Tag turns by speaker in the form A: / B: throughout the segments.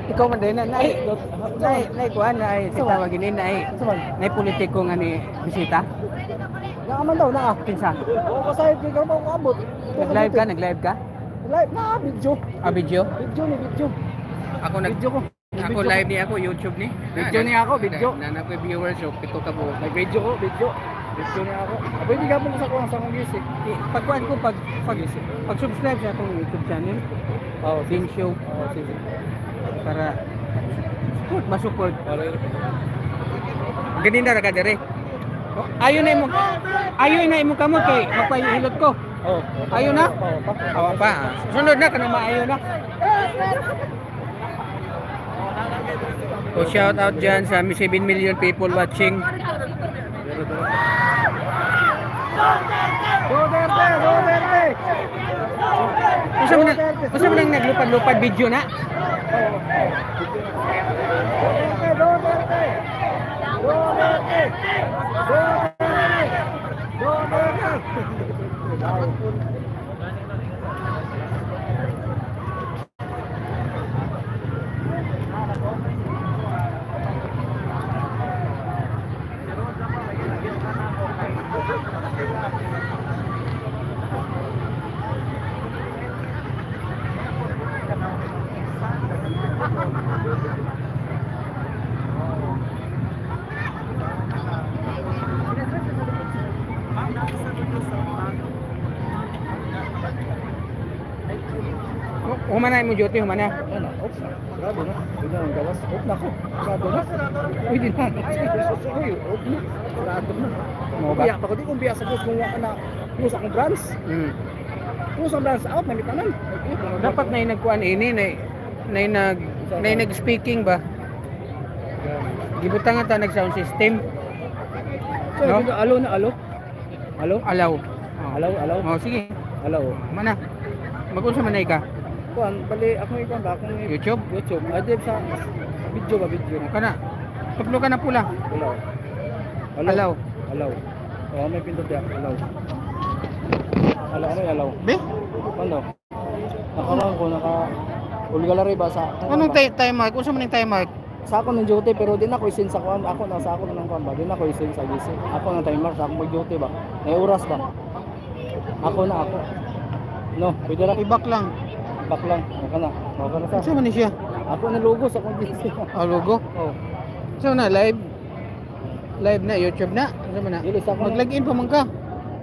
A: Ikaw man din na kuan na ay tawagin ni na politiko nga ni bisita.
B: Naaman daw na.
A: Kinsa?
B: Oo, kasi di ka mo abot.
A: Nag-live ka?
B: Live na video.
A: Video?
B: Video ni video.
A: Ako
B: Video ko.
A: Ako live ni ako YouTube ni.
B: Video ni ako, video.
A: Na ko viewers so pito ka buo.
B: Nag-video ko, video. Video ni ako. Abo hindi ka mo sa kuha sa kong gisik.
A: Pagkuan ko pag subscribe sa akong YouTube channel.
B: Oo,
A: Ding Show
B: Oo, sige.
A: para masupport. Ganin na ka dire. Ayo na imo kamot kay magpahilot ko.
B: Oo.
A: Ayaw na?
B: Oo, pa.
A: Awa pa. Sunod na kanang maayo na. So shout out dyan sa 7 million people watching.
B: Duterte!
A: Usa man nang naglupad-lupad video na.
B: Duterte!
A: Humanay mo duty, humanay.
B: Ano? Oops. Grabe na. Hindi na ang gawas. Oops na ko. Grabe na.
A: Uy, di na.
B: Uy, oops na. Grabe na.
A: Mo ba?
B: Biyak pa ko. Di kong biyak sa bus kung wala na. Kung sa akong branch. Kung sa branch out, may tanan.
A: Dapat na yung nagkuhan ini, na yung nag-speaking ba? Gibutangan ta nag-sound system.
B: So,
A: No?
B: alo na alo. Alo?
A: Alaw.
B: Alo, alo.
A: Oh, sige.
B: Alo.
A: Mana? Mag-unsa man ka?
B: Kuan, bali ako ikon ba akong
A: YouTube?
B: YouTube. Ay, sa video ba video?
A: Kana. Tuplo ka na pula.
B: Alo.
A: Alaw.
B: Alo. Oh, may pindot ya. Alo. Alo, ano yung alo?
A: Be?
B: Ano? Nakaroon ko, ulgalari ba sa...
A: Anong time mark? Unsa man yung time mark?
B: Sa ako ng duty, pero din ako isin sa kuan. Ako na sa ako ng kuan ba? Din ako isin sa gising. Ako ng timer, sa ako mag-duty ba? May oras ba? Ako na ako. No, pwede ra.
A: Ibak lang.
B: Back lang. Maka na. Maka na sa.
A: Unsa man ni siya?
B: Ako na logo sa akong gising.
A: Logo.
B: Oh.
A: So na live. Live na YouTube na. Unsa man na?
B: Dili sa ako.
A: Mag-login pa man ka.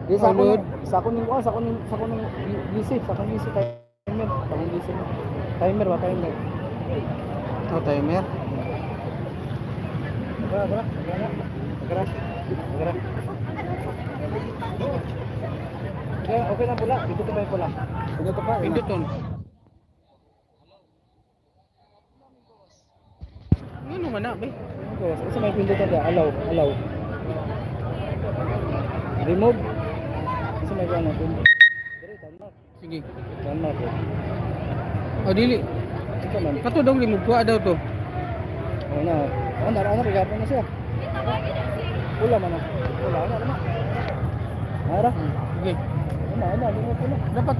B: Di sa ako.
A: Upload.
B: Sa ako ning kuan, sa ako ning gising, sa akong gising timer. Sa akong gising. Timer ba timer?
A: Oh, timer.
B: Gara. Okay na pula. Dito ba yung pula? Dito pa.
A: Pinduton. Ano man na, be?
B: Isa may pindutan dia. Allow. Remove. Isa may kuan natin. Dire tanma.
A: Sige.
B: Tanma ko.
A: O dili.
B: Ito man.
A: Kato daw limog ko daw to.
B: Oh na. Ano kagapon na siya. Pula man na. Pula na. Ara.
A: Sige.
B: Ano, limo pula.
A: Dapat